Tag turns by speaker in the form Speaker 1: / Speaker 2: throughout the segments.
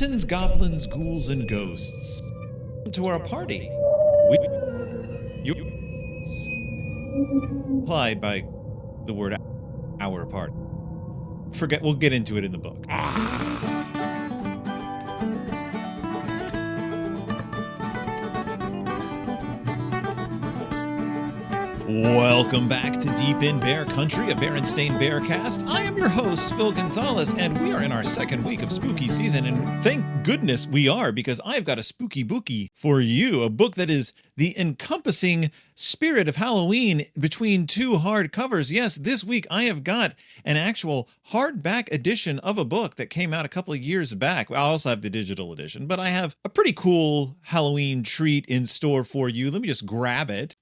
Speaker 1: skeletons, goblins, ghouls, and ghosts. Welcome to our party. You implied by the word our party. We'll get into it in the book. Welcome back to Deep in Bear Country, a Berenstain Bear cast. I am your host, Phil Gonzalez, and we are in our second week of spooky season, and thank goodness we are, because I've got a spooky bookie for you, a book that is the encompassing spirit of Halloween between two hardcovers. Yes, this week I have got an actual hardback edition of a book that came out a couple of years back. I also have the digital edition, but I have a pretty cool Halloween treat in store for you. Let me just grab it.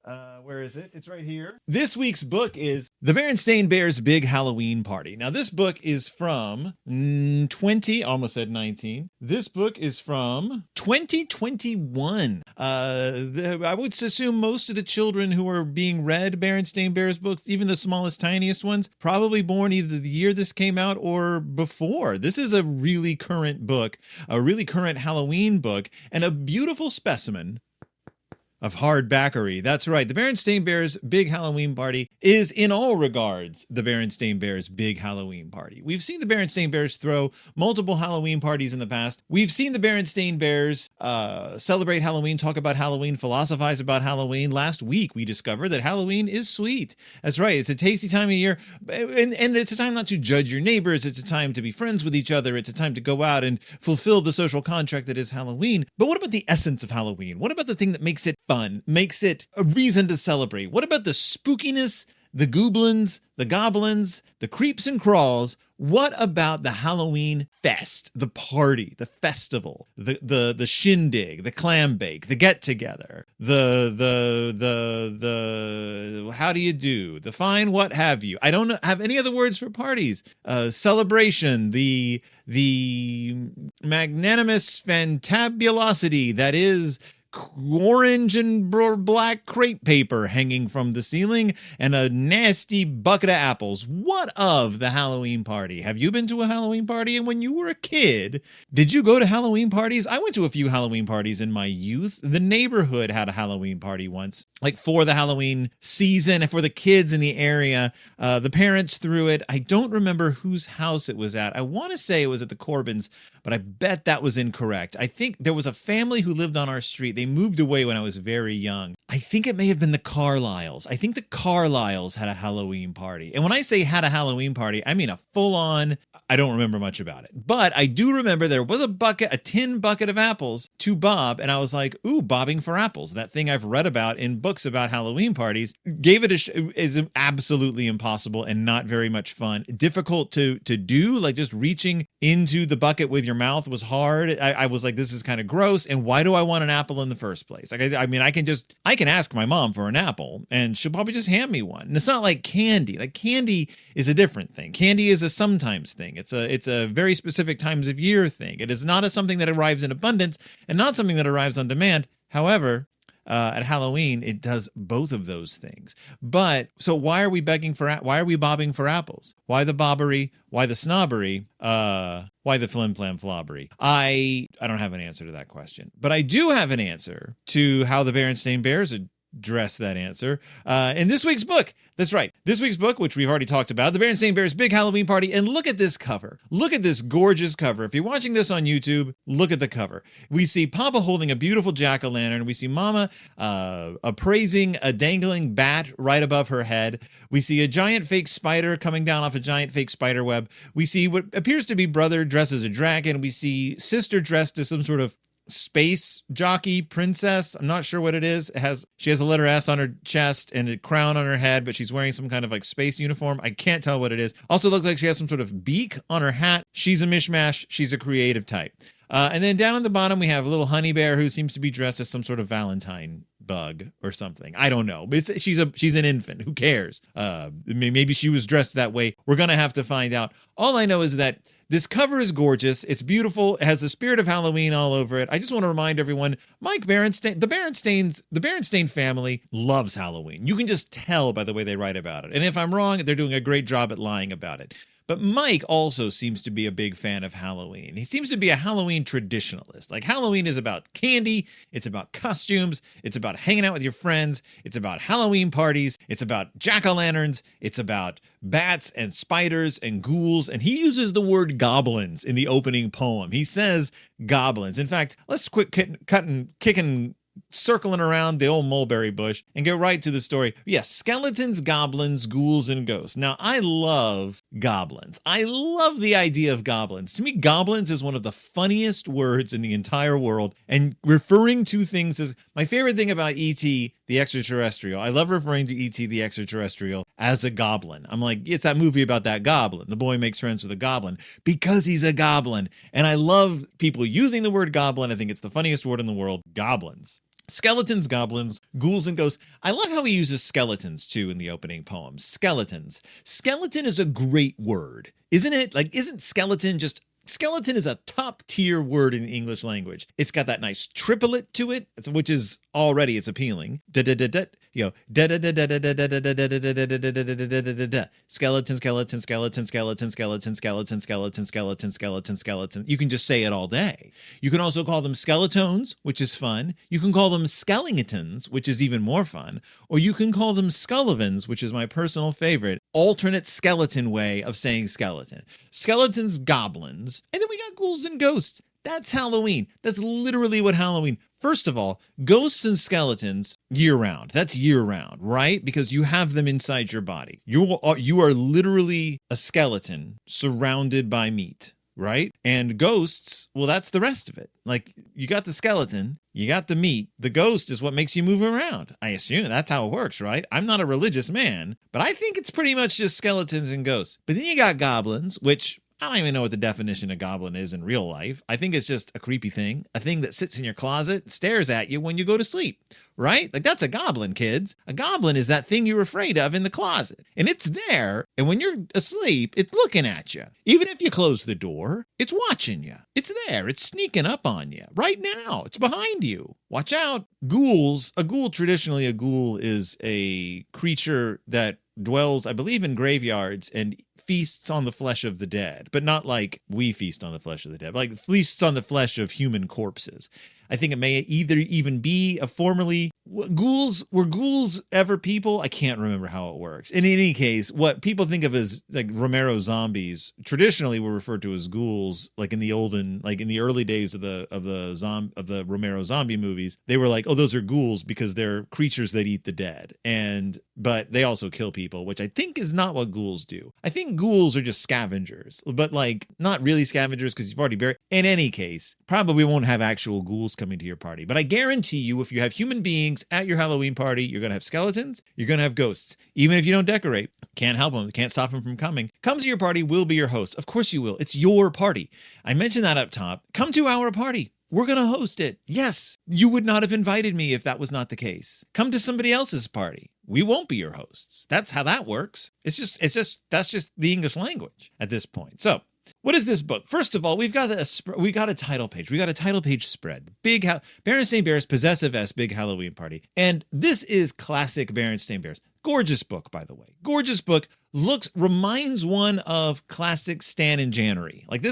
Speaker 1: Where is it? It's right here. This week's book is The Berenstain Bears Big Halloween Party. Now, this book is from almost said 19. This book is from 2021. I would assume most of the children who are being read Berenstain Bears books, even the smallest, tiniest ones, probably born either the year this came out or before. This is a really current book, a really current Halloween book, and a beautiful specimen of hardbackery. That's right. The Berenstain Bears Big Halloween Party is, in all regards, the Berenstain Bears Big Halloween Party. We've seen the Berenstain Bears throw multiple Halloween parties in the past. We've seen the Berenstain Bears celebrate Halloween, talk about Halloween, philosophize about Halloween. Last week, we discovered that Halloween is sweet. That's right. It's a tasty time of year, and it's a time not to judge your neighbors. It's a time to be friends with each other. It's a time to go out and fulfill the social contract that is Halloween. But what about the essence of Halloween? What about the thing that makes it fun, makes it a reason to celebrate? What about the spookiness, the goblins, the goblins, the creeps and crawls? What about the Halloween fest, the party, the festival, the shindig, the clam bake, the get together, the how do you do, the fine what have you? I don't have any other words for parties. Celebration, the magnanimous fantabulosity that is orange and black crepe paper hanging from the ceiling, and a nasty bucket of apples. What of the Halloween party? Have you been to a Halloween party? And when you were a kid, did you go to Halloween parties? I went to a few Halloween parties in my youth. The neighborhood had a Halloween party once, like for the Halloween season, for the kids in the area. The parents threw it. I don't remember whose house it was at. I want to say it was at the Corbins, but I bet that was incorrect. I think there was a family who lived on our street. They moved away when I was very young. I think it may have been the Carlyles. I think the Carlyles had a Halloween party. And when I say had a Halloween party, I mean a full-on, I don't remember much about it. But I do remember there was a tin bucket of apples to bob, and I was like, ooh, bobbing for apples. That thing I've read about in books about Halloween parties. Gave it is absolutely impossible and not very much fun. Difficult to do, like just reaching into the bucket with your mouth was hard. I was like, this is kind of gross, and why do I want an apple in the first place? Like, I mean, I can ask my mom for an apple, and she'll probably just hand me one. And it's not like candy. Like, candy is a different thing. Candy is a sometimes thing. It's a very specific times of year thing. It is not something that arrives in abundance and not something that arrives on demand. However, at Halloween, it does both of those things. But so why are we bobbing for apples? Why the bobbery? Why the snobbery? Why the flim flam flobbery? I don't have an answer to that question, but I do have an answer to how the Berenstain Bears address that answer in this week's book. That's right. This week's book, which we've already talked about, The Berenstain Bears Big Halloween Party. And look at this cover. Look at this gorgeous cover. If you're watching this on YouTube, look at the cover. We see Papa holding a beautiful jack-o'-lantern. We see Mama appraising a dangling bat right above her head. We see a giant fake spider coming down off a giant fake spider web. We see what appears to be brother dressed as a dragon. We see sister dressed as some sort of space jockey princess. I'm not sure what it is. She has a letter S on her chest and a crown on her head, but she's wearing some kind of like space uniform. I can't tell what it is. Also looks like she has some sort of beak on her hat. She's a mishmash. She's a creative type. And then down on the bottom, we have a little honey bear who seems to be dressed as some sort of Valentine bug or something. I don't know. But she's an infant. Who cares? Maybe she was dressed that way. We're going to have to find out. All I know is that This cover is gorgeous. It's beautiful. It has the spirit of Halloween all over it. I just want to remind everyone, Mike Berenstain, the Berenstain family loves Halloween. You can just tell by the way they write about it. And if I'm wrong, they're doing a great job at lying about it. But Mike also seems to be a big fan of Halloween. He seems to be a Halloween traditionalist. Like, Halloween is about candy, it's about costumes, it's about hanging out with your friends, it's about Halloween parties, it's about jack-o'-lanterns, it's about bats and spiders and ghouls, and he uses the word goblins in the opening poem. He says goblins. In fact, let's quit kicking circling around the old mulberry bush and get right to the story. Yes, skeletons, goblins, ghouls, and ghosts. Now, I love goblins. I love the idea of goblins. To me, goblins is one of the funniest words in the entire world, and referring to things as my favorite thing about E.T. the Extraterrestrial. I love referring to E.T. the Extraterrestrial as a goblin. I'm like, it's that movie about that goblin. The boy makes friends with a goblin because he's a goblin. And I love people using the word goblin. I think it's the funniest word in the world, goblins. Skeletons, goblins, ghouls, and ghosts. I love how he uses skeletons, too, in the opening poem. Skeletons. Skeleton is a great word, isn't it? Like, isn't skeleton just... Skeleton is a top-tier word in the English language. It's got that nice triplet to it, which is already, it's appealing. Skeleton, skeleton, skeleton, skeleton, skeleton, skeleton, skeleton, skeleton, skeleton, skeleton. You can just say it all day. You can also call them skeletones, which is fun. You can call them skeletons, which is even more fun. Or you can call them scullivans, which is my personal favorite, alternate skeleton way of saying skeleton. Skeletons, goblins, and then we got ghouls and ghosts. That's Halloween. That's literally what Halloween. First of all, ghosts and skeletons year-round. That's year-round, right? Because you have them inside your body. You are literally a skeleton surrounded by meat, right? And ghosts, well, that's the rest of it. Like, you got the skeleton, you got the meat. The ghost is what makes you move around. I assume that's how it works, right? I'm not a religious man, but I think it's pretty much just skeletons and ghosts. But then you got goblins, which... I don't even know what the definition of goblin is in real life. I think it's just a creepy thing, a thing that sits in your closet, stares at you when you go to sleep, right? Like, that's a goblin, kids. A goblin is that thing you're afraid of in the closet. And it's there, and when you're asleep, it's looking at you. Even if you close the door, it's watching you. It's there. It's sneaking up on you. Right now, it's behind you. Watch out. Ghouls. Traditionally, a ghoul is a creature that dwells, I believe, in graveyards and feasts on the flesh of the dead, but not like we feast on the flesh of the dead, like feasts on the flesh of human corpses. I think it may either even be a formerly ghouls. Were ghouls ever people? I can't remember how it works. In any case, what people think of as like Romero zombies traditionally were referred to as ghouls. Like in the early days of the Romero zombie movies, they were like, oh, those are ghouls because they're creatures that eat the dead, but they also kill people, which I think is not what ghouls do. I think ghouls are just scavengers, but like not really scavengers because you've already buried. In any case, probably won't have actual ghouls coming to your party. But I guarantee you, if you have human beings at your Halloween party, you're going to have skeletons, you're going to have ghosts. Even if you don't decorate, can't help them, can't stop them from coming. Come to your party, we'll be your host. Of course you will. It's your party. I mentioned that up top. Come to our party. We're going to host it. Yes, you would not have invited me if that was not the case. Come to somebody else's party. We won't be your hosts. That's how that works. That's just the English language at this point. So, what is this book? First of all, we got a title page. We got a title page spread. Berenstain Bears Possessive S Big Halloween Party. And this is classic Berenstain Bears. Gorgeous book, by the way. Gorgeous book. Reminds one of classic Stan and January. Like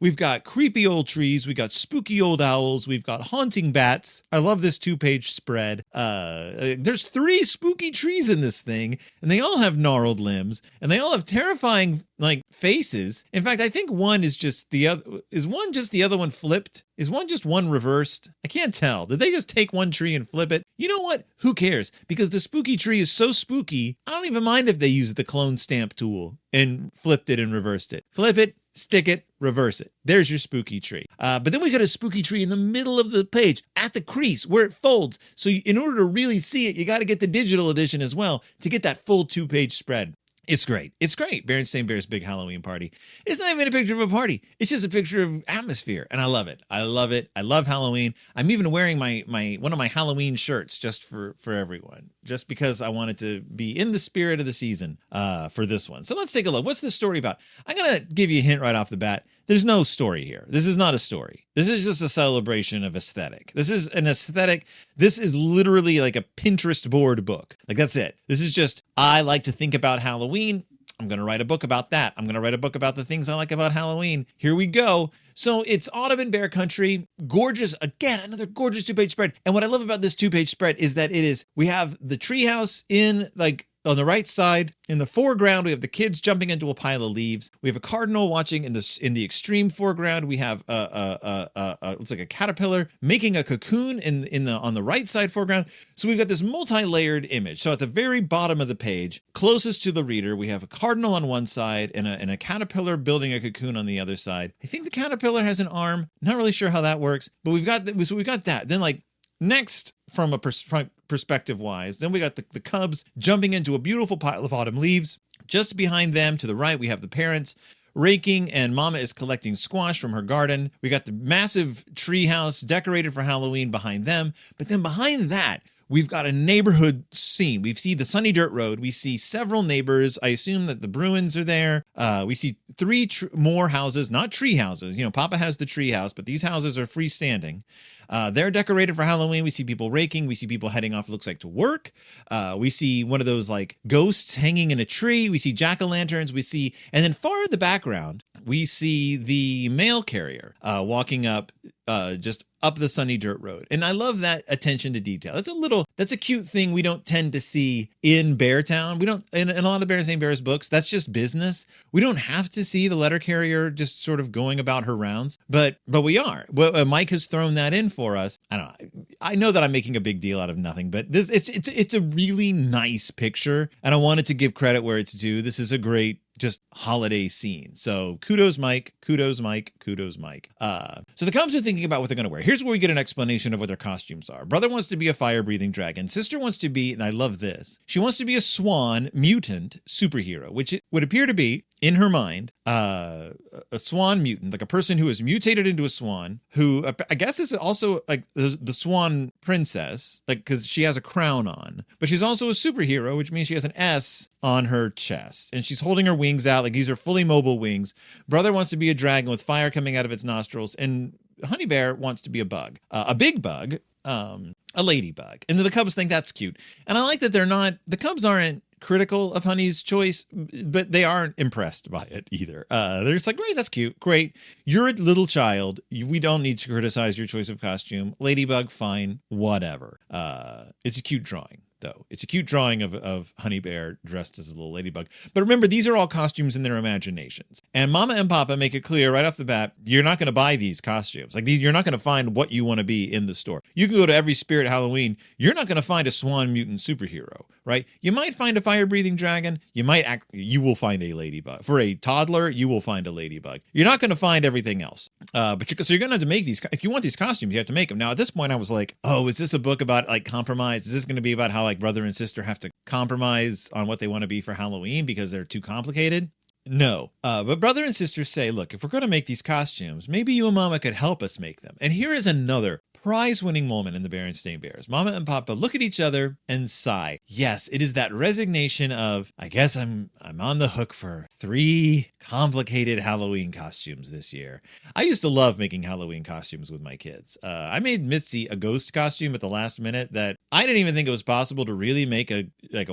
Speaker 1: we've got creepy old trees, we got spooky old owls, we've got haunting bats. I love this 2-page spread. There's 3 spooky trees in this thing, and they all have gnarled limbs, and they all have terrifying faces. In fact, I think one is just the other. Is one just the other one flipped? Is one just one reversed? I can't tell. Did they just take one tree and flip it? You know what? Who cares? Because the spooky tree is so spooky, I don't even mind if they use the clone stamp tool and flipped it and reversed it. Flip it, stick it, reverse it. There's your spooky tree. But then we got a spooky tree in the middle of the page at the crease where it folds. So in order to really see it, you got to get the digital edition as well to get that full 2-page spread. It's great. It's great. Berenstain Bears Big Halloween Party. It's not even a picture of a party. It's just a picture of atmosphere. And I love it. I love it. I love Halloween. I'm even wearing one of my Halloween shirts just for everyone, just because I wanted to be in the spirit of the season for this one. So let's take a look. What's this story about? I'm going to give you a hint right off the bat. There's no story here. This is not a story. This is just a celebration of aesthetic. This is an aesthetic. This is literally like a Pinterest board book. Like, that's it. This is just, I like to think about Halloween. I'm going to write a book about that. I'm going to write a book about the things I like about Halloween. Here we go. So it's autumn in Bear Country. Gorgeous. Again, another gorgeous 2-page spread. And what I love about this 2-page spread is that we have the treehouse in like on the right side. In the foreground, we have the kids jumping into a pile of leaves. We have a cardinal watching in the extreme foreground. We have it's like a caterpillar making a cocoon on the right side foreground. So we've got this multi-layered image. So at the very bottom of the page, closest to the reader, we have a cardinal on one side and a caterpillar building a cocoon on the other side. I think the caterpillar has an arm. Not really sure how that works, but we've got that. Then like next from a perspective wise, then we got the cubs jumping into a beautiful pile of autumn leaves. Just behind them to the right, we have the parents raking, and Mama is collecting squash from her garden. We got the massive tree house decorated for Halloween behind them. But then behind that, we've got a neighborhood scene. We see the sunny dirt road. We see several neighbors. I assume that the Bruins are there. We see 3 more houses, not tree houses. You know, Papa has the tree house, but these houses are freestanding. They're decorated for Halloween. We see people raking. We see people heading off, it looks like, to work. We see one of those like ghosts hanging in a tree. We see jack-o'-lanterns. And then far in the background, we see the mail carrier walking up just up the sunny dirt road. And I love that attention to detail. That's a cute thing we don't tend to see in Beartown. We don't, in a lot of the Berenstain Bears books, that's just business. We don't have to see the letter carrier just sort of going about her rounds, but we are. Well, Mike has thrown that in for us. I don't know. I know that I'm making a big deal out of nothing, but it's a really nice picture, and I wanted to give credit where it's due. This is a great just holiday scene. So kudos, Mike. Kudos, Mike. Kudos, Mike. So the Cubs are thinking about what they're going to wear. Here's where we get an explanation of what their costumes are. Brother wants to be a fire-breathing dragon. Sister wants to be, and I love this, she wants to be a swan mutant superhero, which it would appear to be, in her mind, a swan mutant, like a person who is mutated into a swan, who I guess is also like the swan princess, like because she has a crown on, but she's also a superhero, which means she has an S on her chest, and she's holding her wings out, like these are fully mobile wings. Brother wants to be a dragon with fire coming out of its nostrils, and Honey Bear wants to be a bug, a big bug, a ladybug. And the Cubs think that's cute, and I like that the Cubs aren't critical of Honey's choice, but they aren't impressed by it either. They're just like, great, that's cute, great. You're a little child. We don't need to criticize your choice of costume. Ladybug, fine, whatever. It's a cute drawing, though. It's a cute drawing of Honey Bear dressed as a little ladybug. But remember, these are all costumes in their imaginations. And Mama and Papa make it clear right off the bat, you're not going to buy these costumes. Like you're not going to find what you want to be in the store. You can go to every Spirit Halloween. You're not going to find a swan mutant superhero, right? You might find a fire-breathing dragon. You will find a ladybug. For a toddler, you will find a ladybug. You're not going to find everything else. So you're going to have to make these. If you want these costumes, you have to make them. Now, at this point, I was like, oh, is this a book about like compromise? Is this going to be about how like brother and sister have to compromise on what they want to be for Halloween because they're too complicated? No. But brother and sister say, look, if we're going to make these costumes, maybe you and Mama could help us make them. And here is another prize-winning moment in the Berenstain Bears. Mama and Papa look at each other and sigh. Yes, it is that resignation of, I guess I'm on the hook for 3 complicated Halloween costumes this year. I used to love making Halloween costumes with my kids. I made Mitzi a ghost costume at the last minute that I didn't even think it was possible to really make a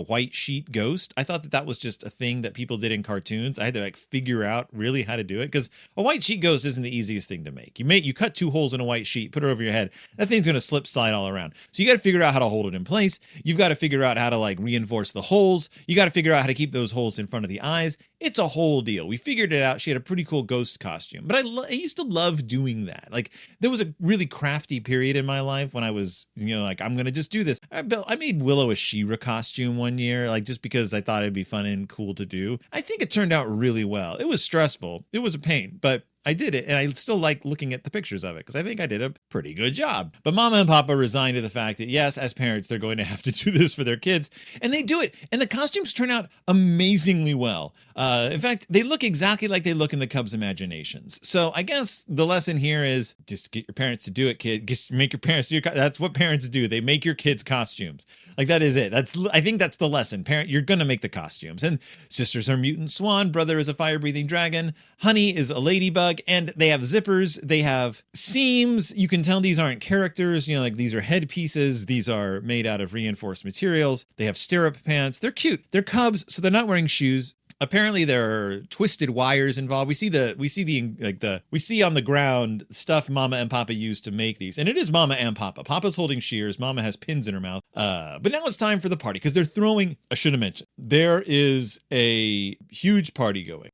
Speaker 1: white sheet ghost. I thought that was just a thing that people did in cartoons. I had to like figure out really how to do it, because a white sheet ghost isn't the easiest thing to make. You cut 2 holes in a white sheet, put it over your head. That thing's going to slip slide all around. So you got to figure out how to hold it in place. You've got to figure out how to like reinforce the holes. You got to figure out how to keep those holes in front of the eyes. It's a whole deal. We figured it out. She had a pretty cool ghost costume, but I used to love doing that. Like there was a really crafty period in my life when I was, like, I'm going to just do this. I made Willow a She-Ra costume one year, like just because I thought it'd be fun and cool to do. I think it turned out really well. It was stressful. It was a pain, but I did it, and I still like looking at the pictures of it because I think I did a pretty good job. But Mama and Papa resigned to the fact that, yes, as parents, they're going to have to do this for their kids, and they do it. And the costumes turn out amazingly well. In fact, they look exactly like they look in the Cubs' imaginations. So I guess the lesson here is just get your parents to do it, kid. Just make your parents do that's what parents do. They make your kids costumes. Like that is it. I think that's the lesson. Parent, you're going to make the costumes. And sisters are mutant swan. Brother is a fire-breathing dragon. Honey is a ladybug. And they have zippers, they have seams. You can tell these aren't characters, like these are headpieces. These are made out of reinforced materials. They have stirrup pants. They're cute. They're cubs, so they're not wearing shoes. Apparently there are twisted wires involved. We see on the ground stuff Mama and Papa used to make these. And it is Mama and Papa. Papa's holding shears. Mama has pins in her mouth. But now it's time for the party because they're throwing, I should have mentioned, there is a huge party going.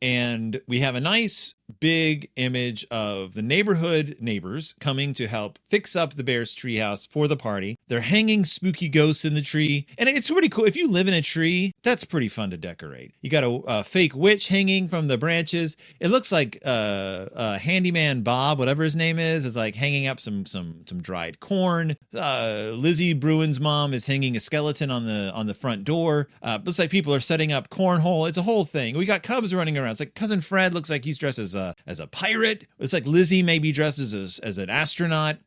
Speaker 1: And we have a nice big image of the neighborhood neighbors coming to help fix up the Bears treehouse for the party. They're hanging spooky ghosts in the tree. And it's pretty cool. If you live in a tree, that's pretty fun to decorate. You got a fake witch hanging from the branches. It looks like handyman Bob, whatever his name is like hanging up some dried corn. Lizzie Bruin's mom is hanging a skeleton on the front door. Looks like people are setting up cornhole. It's a whole thing. We got cubs running around. It's like Cousin Fred looks like he's dressed as a pirate. It's like Lizzie may be dressed as an astronaut.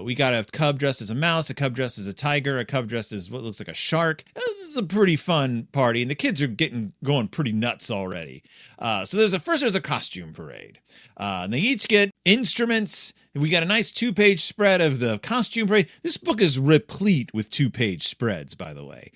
Speaker 1: We got a cub dressed as a mouse, a cub dressed as a tiger, a cub dressed as what looks like a shark. This is a pretty fun party, and the kids are going pretty nuts already. So there's a costume parade. And they each get instruments. We got a nice 2-page spread of the costume parade. This book is replete with 2-page spreads, by the way.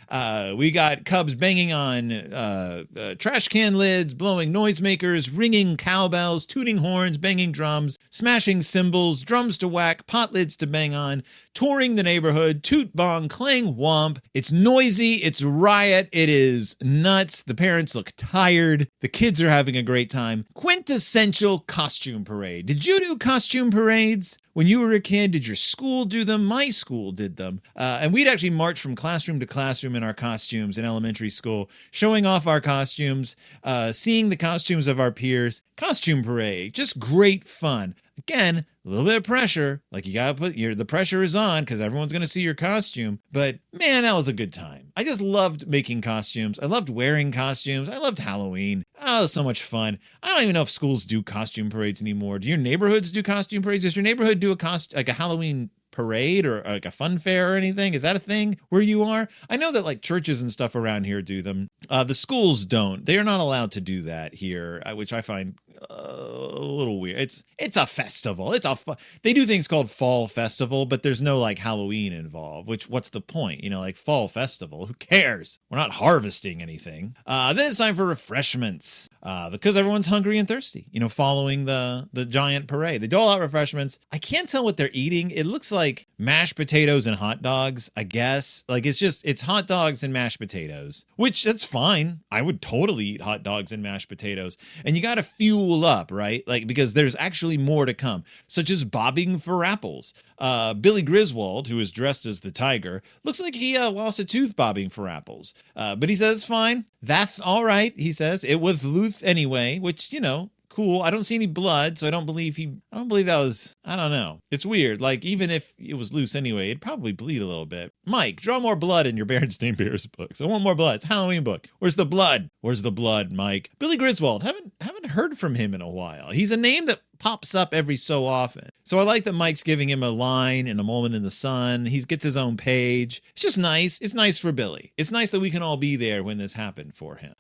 Speaker 1: We got cubs banging on trash can lids, blowing noisemakers, ringing cowbells, tooting horns, banging drums, smashing cymbals, drums to whack, pot lids to bang on, touring the neighborhood, toot bong, clang womp. It's noisy, it's riot, it is nuts. The parents look tired. The kids are having a great time. Quintessential costume parade. Did you do costume parades when you were a kid? Did your school do them? My school did them. And we'd actually march from classroom to classroom in our costumes in elementary school, showing off our costumes, seeing the costumes of our peers. Costume parade, just great fun. Again, a little bit of pressure, like you gotta the pressure is on because everyone's gonna see your costume. But man, that was a good time. I just loved making costumes. I loved wearing costumes. I loved Halloween. Oh, it was so much fun. I don't even know if schools do costume parades anymore. Do your neighborhoods do costume parades? Does your neighborhood do a Halloween parade or like a fun fair or anything? Is that a thing where you are? I know that like churches and stuff around here do them. The schools don't. They are not allowed to do that here, which I find a little weird. It's a festival. They do things called fall festival, but there's no like Halloween involved, what's the point? Like fall festival, who cares? We're not harvesting anything. Then it's time for refreshments because everyone's hungry and thirsty, following the giant parade. They dole out refreshments. I can't tell what they're eating. It looks like mashed potatoes and hot dogs, I guess. Like it's hot dogs and mashed potatoes, which that's fine. I would totally eat hot dogs and mashed potatoes. And you got to fuel up, right? Like, because there's actually more to come, such as bobbing for apples. Billy Griswold, who is dressed as the tiger, looks like he lost a tooth bobbing for apples. But he says, fine, that's all right, he says. It was loose anyway, which, cool. I don't see any blood, so I don't believe that was, I don't know. It's weird. Like, even if it was loose anyway, it'd probably bleed a little bit. Mike, draw more blood in your Berenstain Bears books. I want more blood. It's a Halloween book. Where's the blood? Where's the blood, Mike? Billy Griswold, haven't heard from him in a while. He's a name that pops up every so often. So I like that Mike's giving him a line in A Moment in the Sun. He gets his own page. It's just nice. It's nice for Billy. It's nice that we can all be there when this happened for him.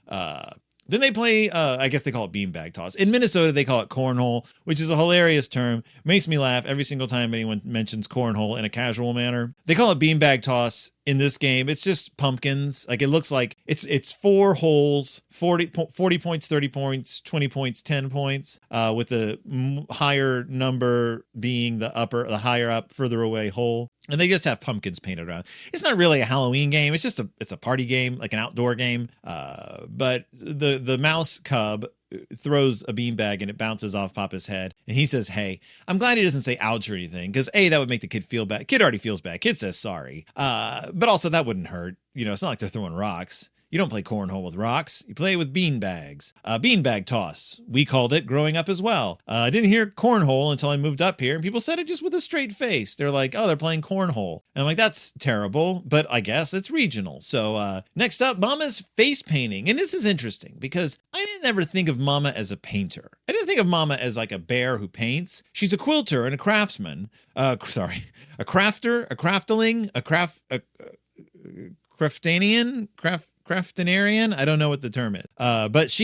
Speaker 1: Then they play, I guess they call it beanbag toss. In Minnesota, they call it cornhole, which is a hilarious term. Makes me laugh every single time anyone mentions cornhole in a casual manner. They call it beanbag toss. In this game, it's just pumpkins. Like, it looks like it's 4 holes, 40 points, 30 points, 20 points, 10 points, with the higher number being the higher up, further away hole. And they just have pumpkins painted around. It's not really a Halloween game. It's a party game, like an outdoor game. But the mouse cub throws a beanbag and it bounces off Papa's head. And he says, hey, I'm glad he doesn't say ouch or anything, because that would make the kid feel bad. Kid already feels bad. Kid says sorry. But also that wouldn't hurt. It's not like they're throwing rocks. You don't play cornhole with rocks. You play with beanbags. Beanbag toss. We called it growing up as well. I didn't hear cornhole until I moved up here, and people said it just with a straight face. They're like, oh, they're playing cornhole. And I'm like, that's terrible, but I guess it's regional. So next up, Mama's face painting. And this is interesting because I didn't ever think of Mama as a painter. I didn't think of Mama as like a bear who paints. She's a quilter and a craftsman. A crafter, a craftling, a craftanian, Craftinarian. I don't know what the term is. But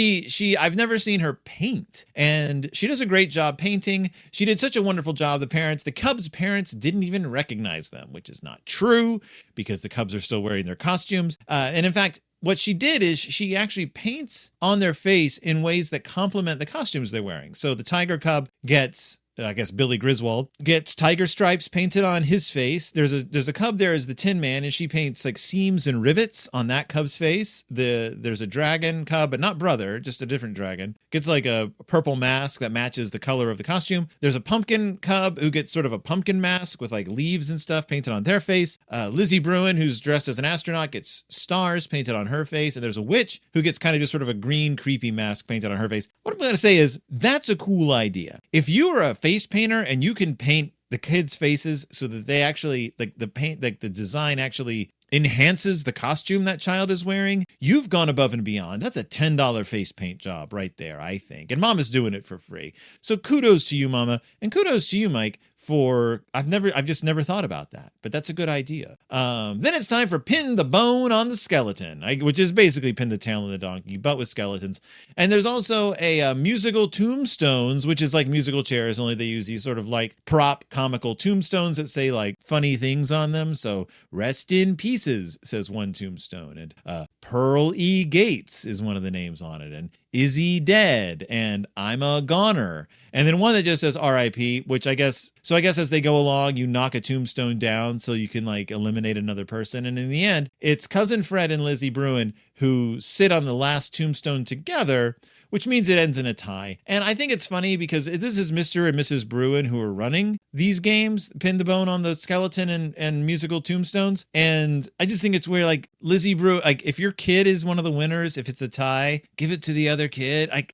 Speaker 1: I've never seen her paint, and she does a great job painting. She did such a wonderful job. The Cubs' parents didn't even recognize them, which is not true because the Cubs are still wearing their costumes. And in fact, what she did is she actually paints on their face in ways that complement the costumes they're wearing. So the Tiger Cub gets, I guess Billy Griswold gets tiger stripes painted on his face. There's a cub there as the Tin Man, and she paints like seams and rivets on that cub's face. There's a dragon cub, but not brother, just a different dragon. Gets like a purple mask that matches the color of the costume. There's a pumpkin cub who gets sort of a pumpkin mask with like leaves and stuff painted on their face. Lizzie Bruin, who's dressed as an astronaut, gets stars painted on her face. And there's a witch who gets kind of just sort of a green creepy mask painted on her face. What I'm going to say is that's a cool idea. If you are a face painter and you can paint the kids' faces so that they actually the design actually enhances the costume that child is wearing, you've gone above and beyond. That's a $10 face paint job right there, I think. And Mama's doing it for free. So kudos to you, Mama, and kudos to you, Mike, for I've just never thought about that, but that's a good idea. Then it's time for Pin the Bone on the Skeleton, which is basically Pin the Tail on the Donkey, but with skeletons. And there's also a musical tombstones, which is like musical chairs, only they use these sort of like prop comical tombstones that say like funny things on them. So rest in pieces, says one tombstone, and Pearl E. Gates is one of the names on it, and is he dead? And I'm a goner. And then one that just says RIP, which I guess as they go along, you knock a tombstone down so you can like eliminate another person. And in the end, it's Cousin Fred and Lizzie Bruin who sit on the last tombstone together, which means it ends in a tie. And I think it's funny because this is Mr. and Mrs. Bruin who are running these games, Pin the Bone on the Skeleton and musical tombstones. And I just think it's weird, like Lizzie Bruin, like if your kid is one of the winners, if it's a tie, give it to the other kid. I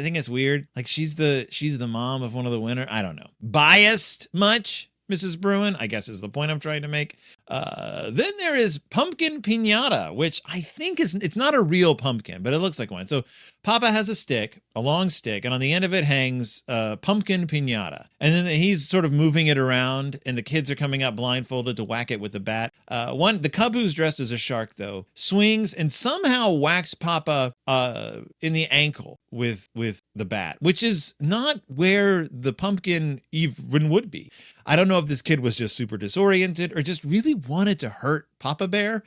Speaker 1: think it's weird. Like she's the mom of one of the winners. I don't know. Biased much? Mrs. Bruin, I guess is the point I'm trying to make. Then there is Pumpkin Piñata, which I think it's not a real pumpkin, but it looks like one. So Papa has a long stick, and on the end of it hangs Pumpkin Piñata. And then he's sort of moving it around, and the kids are coming up blindfolded to whack it with the bat. The cub who's dressed as a shark, though, swings and somehow whacks Papa in the ankle with the bat, which is not where the pumpkin even would be. I don't know if this kid was just super disoriented or just really wanted to hurt Papa Bear,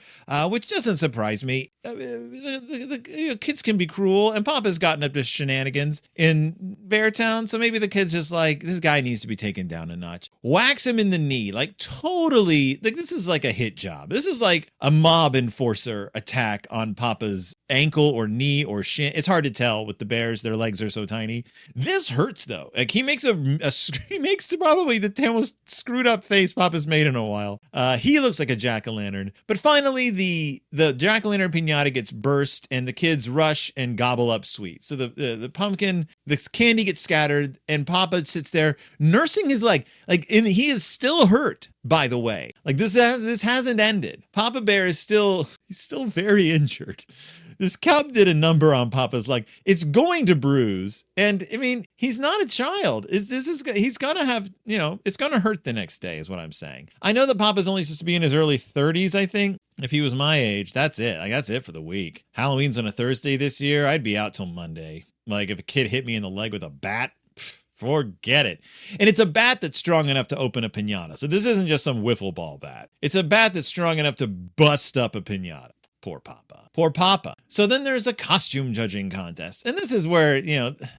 Speaker 1: which doesn't surprise me. The kids can be cruel, and Papa's gotten up to shenanigans in Beartown, so maybe the kid's just like, this guy needs to be taken down a notch. Whacks him in the knee, like totally, like this is like a hit job. This is like a mob enforcer attack on Papa's ankle or knee or shin. It's hard to tell with the bears, their legs are so tiny. This hurts though. Like he makes probably the most screwed up face Papa's made in a while. He looks like a jack-o'-lantern. But finally, the jack-o'-lantern piñata gets burst, and the kids rush and gobble up sweets. So the pumpkin, this candy gets scattered, and Papa sits there nursing his leg. He is still hurt, by the way. Like this hasn't ended. Papa Bear is he's still very injured. This cub did a number on Papa's leg. It's going to bruise. And I mean, he's not a child. He's going to have, it's going to hurt the next day is what I'm saying. I know that Papa's only supposed to be in his early 30s, I think. If he was my age, that's it. Like, that's it for the week. Halloween's on a Thursday this year. I'd be out till Monday. Like if a kid hit me in the leg with a bat, forget it. And it's a bat that's strong enough to open a piñata. So this isn't just some wiffle ball bat. It's a bat that's strong enough to bust up a piñata. Poor Papa. Poor Papa. So then there's a costume judging contest. And this is where,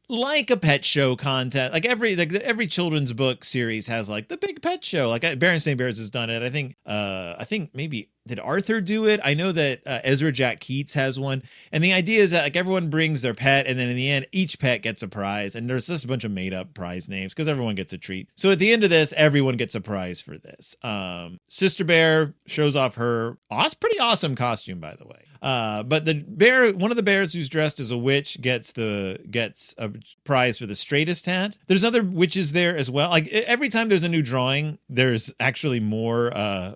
Speaker 1: like a pet show contest, like every children's book series has like the big pet show. Like Berenstain Bears has done it. I think maybe did Arthur do it? I know that Ezra Jack Keats has one. And the idea is that like everyone brings their pet, and then in the end, each pet gets a prize. And there's just a bunch of made up prize names because everyone gets a treat. So at the end of this, everyone gets a prize for this. Sister Bear shows off her pretty awesome costume, by the way. But one of the bears who's dressed as a witch gets a prize for the straightest hat. There's other witches there as well. Like every time there's a new drawing, there's actually more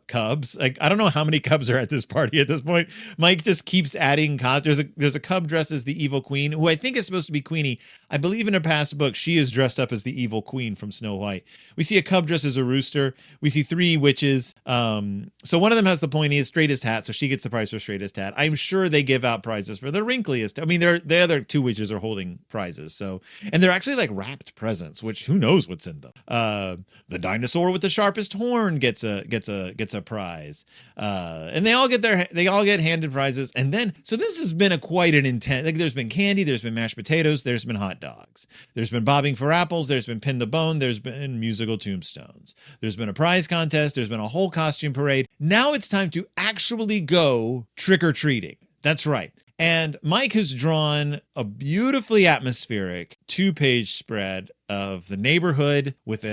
Speaker 1: cubs. Like I don't know how many cubs are at this party at this point. Mike just keeps adding cubs. There's a cub dressed as the evil queen, who I think is supposed to be Queenie. I believe in her past book, she is dressed up as the evil queen from Snow White. We see a cub dressed as a rooster. We see 3 witches. So one of them has the pointiest, straightest hat, so she gets the prize for straightest hat. I'm sure they give out prizes for the wrinkliest. I mean, the other two witches are holding prizes. So, and they're actually like wrapped presents, which who knows what's in them. The dinosaur with the sharpest horn gets a prize. And they all get handed prizes. And then, so this has been quite an intense, like there's been candy, there's been mashed potatoes, there's been hot dogs, there's been bobbing for apples, there's been pin the bone, there's been musical tombstones, there's been a prize contest, there's been a whole costume parade. Now it's time to actually go trick-or-treating. That's right. And Mike has drawn a beautifully atmospheric 2-page spread of the neighborhood with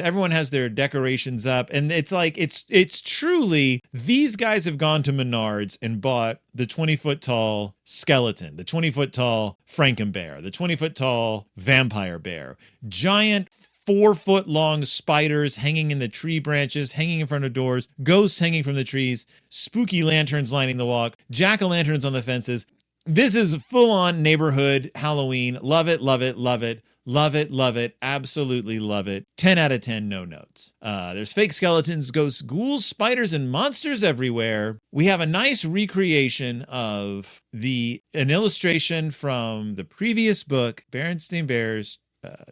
Speaker 1: everyone has their decorations up. And it's like, it's truly, these guys have gone to Menards and bought the 20-foot tall skeleton, the 20-foot tall Frankenbear, the 20-foot tall vampire bear, giant 4-foot long spiders hanging in the tree branches, hanging in front of doors, ghosts hanging from the trees, spooky lanterns lining the walk, jack-o'-lanterns on the fences. This is full-on neighborhood Halloween. Love it, love it, love it. Love it, love it, absolutely love it. 10 out of 10, no notes. There's fake skeletons, ghosts, ghouls, spiders, and monsters everywhere. We have a nice recreation of an illustration from the previous book, Berenstain Bears,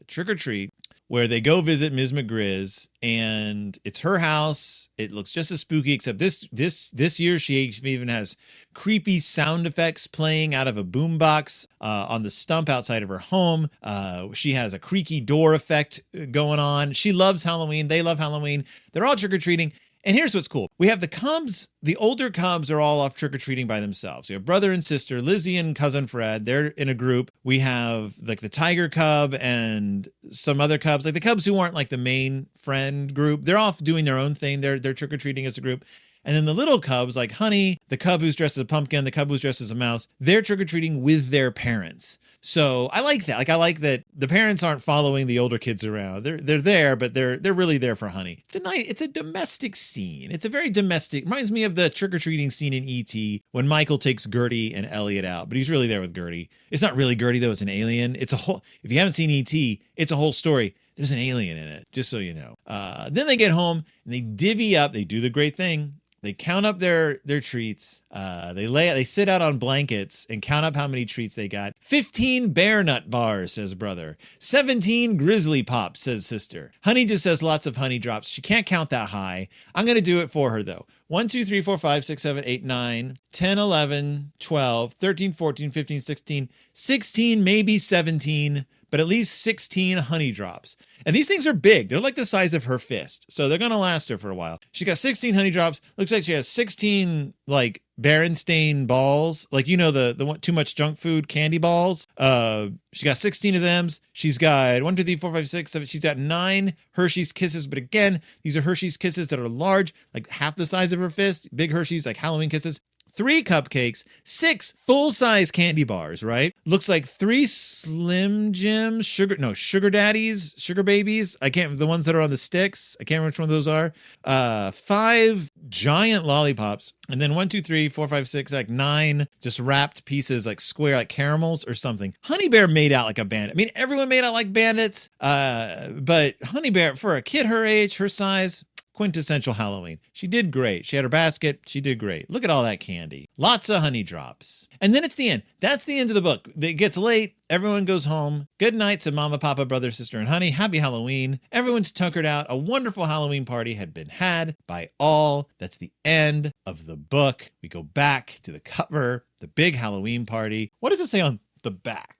Speaker 1: Trick or Treat, where they go visit Ms. McGrizz, and it's her house. It looks just as spooky, except this year she even has creepy sound effects playing out of a boombox on the stump outside of her home. She has a creaky door effect going on. She loves Halloween. They love Halloween. They're all trick-or-treating. And here's what's cool. We have the Cubs. The older Cubs are all off trick-or-treating by themselves. We have brother and sister, Lizzie and cousin Fred. They're in a group. We have like the Tiger Cub and some other Cubs, like the Cubs who aren't like the main friend group. They're off doing their own thing. They're trick-or-treating as a group. And then the little Cubs, like Honey, the Cub who's dressed as a pumpkin, the Cub who's dressed as a mouse, they're trick-or-treating with their parents. So I like that. Like, I like that the parents aren't following the older kids around. They're there, but they're really there for Honey. It's a domestic scene. It's a very domestic, reminds me of the trick-or-treating scene in E.T. when Michael takes Gertie and Elliot out, but he's really there with Gertie. It's not really Gertie though, it's an alien. It's a whole, if you haven't seen E.T., it's a whole story. There's an alien in it, just so you know. Then they get home and they divvy up, they do the great thing. They count up their treats. They sit out on blankets and count up how many treats they got. 15 bear nut bars, says brother. 17 grizzly pops, says sister. Honey just says lots of honey drops. She can't count that high. I'm going to do it for her, though. 1, 2, 3, 4, 5, 6, 7, 8, 9, 10, 11, 12, 13, 14, 15, 16, 16, maybe 17, but at least 16 honey drops. And these things are big. They're like the size of her fist. So they're going to last her for a while. She got 16 honey drops. Looks like she has 16 like Berenstain balls. Like, you know, the too much junk food candy balls. She got 16 of them. She's got 1, 2, 3, 4, 5, 6, 7. She's got 9 Hershey's Kisses. But again, these are Hershey's Kisses that are large, like half the size of her fist. Big Hershey's, like Halloween Kisses. 3 cupcakes, 6 full-size candy bars, right? Looks like 3 Slim Jim sugar daddies, sugar babies. The ones that are on the sticks. I can't remember which one those are. 5 giant lollipops. And then 1, 2, 3, 4, 5, 6, like 9 just wrapped pieces, like square, like caramels or something. Honey Bear made out like a bandit. I mean, everyone made out like bandits. But Honey Bear, for a kid her age, her size, quintessential Halloween. She did great. She had her basket. She did great. Look at all that candy. Lots of honey drops. And then it's the end. That's the end of the book. It gets late. Everyone goes home. Good night to Mama, Papa, Brother, Sister, and Honey. Happy Halloween. Everyone's tuckered out. A wonderful Halloween party had been had by all. That's the end of the book. We go back to the cover, the big Halloween party. What does it say on the back?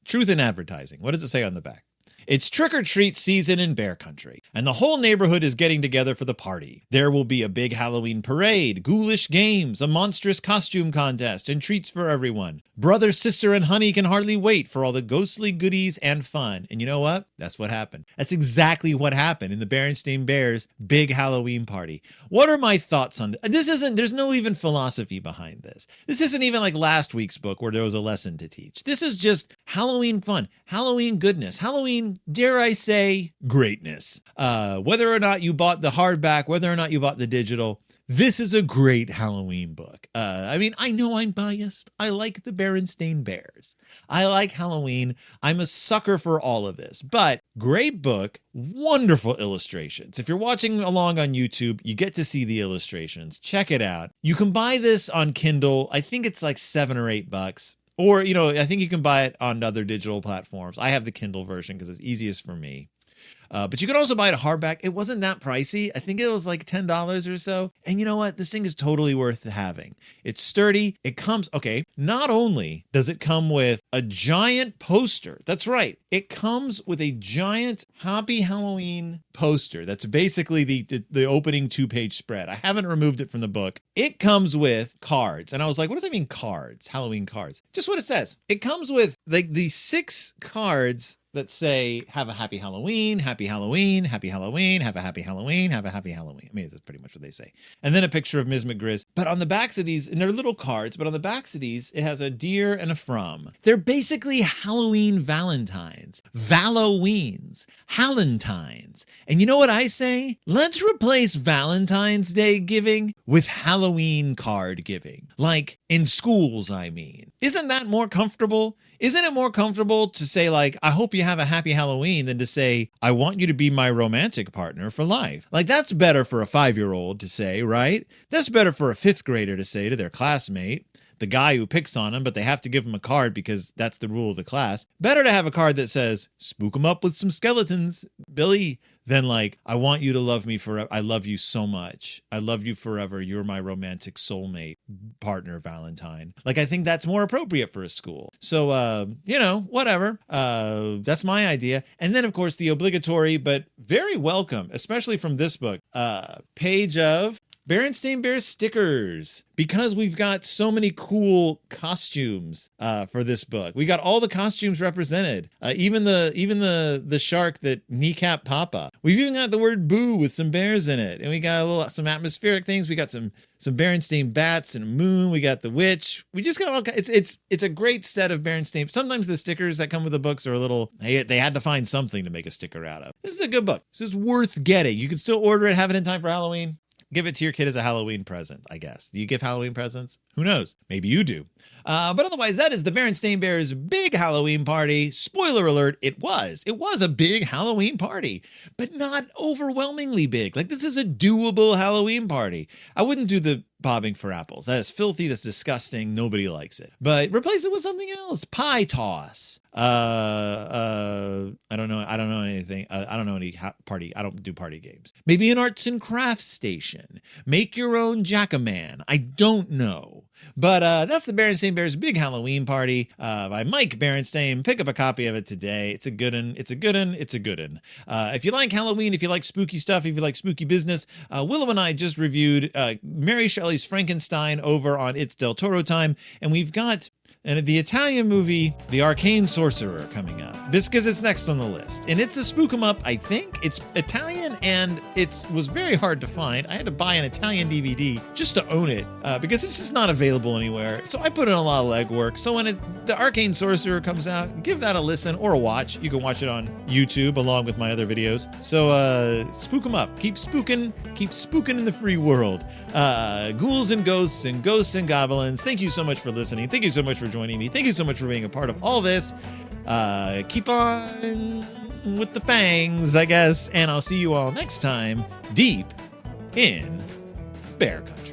Speaker 1: Truth in advertising. What does it say on the back? It's trick-or-treat season in Bear Country, and the whole neighborhood is getting together for the party. There will be a big Halloween parade, ghoulish games, a monstrous costume contest, and treats for everyone. Brother, sister, and Honey can hardly wait for all the ghostly goodies and fun. And you know what? That's what happened. That's exactly what happened in the Berenstain Bears big Halloween party. What are my thoughts on this? There's no even philosophy behind this. This isn't even like last week's book where there was a lesson to teach. This is just Halloween fun, Halloween goodness, Halloween, dare I say, greatness. Whether or not you bought the hardback, whether or not you bought the digital, This is a great Halloween book. I mean, I know I'm biased. I like the Berenstain Bears. I like Halloween. I'm a sucker for all of this, but great book, wonderful illustrations. If you're watching along on YouTube, you get to see the illustrations. Check it out. You can buy this on Kindle. I think it's like $7 or $8. Or, you know, I think you can buy it on other digital platforms. I have the Kindle version because it's easiest for me. But you could also buy it a hardback. It wasn't that pricey. I think it was like $10 or so. And you know what? This thing is totally worth having. It's sturdy. It comes, okay, not only does it come with a giant poster. That's right. It comes with a giant Happy Halloween poster. That's basically the opening 2-page spread. I haven't removed it from the book. It comes with cards. And I was like, what does that mean, cards? Halloween cards. Just what it says. It comes with like these 6 cards that say, have a happy Halloween, happy Halloween, happy Halloween, have a happy Halloween, have a happy Halloween. I mean, that's pretty much what they say. And then a picture of Ms. McGriz. But on the backs of these, and they're little cards, but on the backs of these, it has a deer and a from. They're basically Halloween Valentines, Valloweens, Hallentines. And you know what I say? Let's replace Valentine's Day giving with Halloween card giving. Like in schools, I mean. Isn't that more comfortable? Isn't it more comfortable to say, like, I hope you have a happy Halloween than to say, I want you to be my romantic partner for life? Like, that's better for a 5-year-old to say, right? That's better for a 5th grader to say to their classmate, the guy who picks on them, but they have to give him a card because that's the rule of the class. Better to have a card that says, spook them up with some skeletons, Billy, than like, I want you to love me forever. I love you so much. I love you forever. You're my romantic soulmate, partner, Valentine. Like, I think that's more appropriate for a school. So, you know, whatever. That's my idea. And then, of course, the obligatory, but very welcome, especially from this book, page of Berenstain Bears stickers, because we've got so many cool costumes for this book. We got all the costumes represented, even the shark that kneecap Papa. We've even got the word boo with some bears in it, and we got some atmospheric things. We got some Berenstain bats and a moon. We got the witch. We just got all. It's a great set of Berenstain. Sometimes the stickers that come with the books are a little. They had to find something to make a sticker out of. This is a good book. This is worth getting. You can still order it, have it in time for Halloween. Give it to your kid as a Halloween present, I guess. Do you give Halloween presents? Who knows? Maybe you do. But otherwise, that is the Berenstain Bears big Halloween party. Spoiler alert, it was. It was a big Halloween party, but not overwhelmingly big. Like, this is a doable Halloween party. I wouldn't do the bobbing for apples. That is filthy. That's disgusting. Nobody likes it. But replace it with something else. Pie toss. I don't know. I don't know anything. I don't know any party. I don't do party games. Maybe an arts and crafts station. Make your own jack-o'-man. I don't know. But that's the Berenstain Bears big Halloween party by Mike Berenstain. Pick up a copy of it today. It's a good one. It's a good one. It's a good one. If you like Halloween, if you like spooky stuff, if you like spooky business, Willow and I just reviewed Mary Shelley's Frankenstein over on It's Del Toro Time, and we've got the Italian movie, The Arcane Sorcerer, coming up. Just because it's next on the list. And it's a spook 'em up, I think. It's Italian, and it was very hard to find. I had to buy an Italian DVD just to own it, because it's just not available anywhere. So I put in a lot of legwork. So when The Arcane Sorcerer comes out, give that a listen or a watch. You can watch it on YouTube along with my other videos. So spook 'em up. Keep spooking in the free world. Ghouls and ghosts and goblins. Thank you so much for listening. Thank you so much for joining me. Thank you so much for being a part of all this. Keep on with the fangs, I guess. And I'll see you all next time, deep in Bear Country.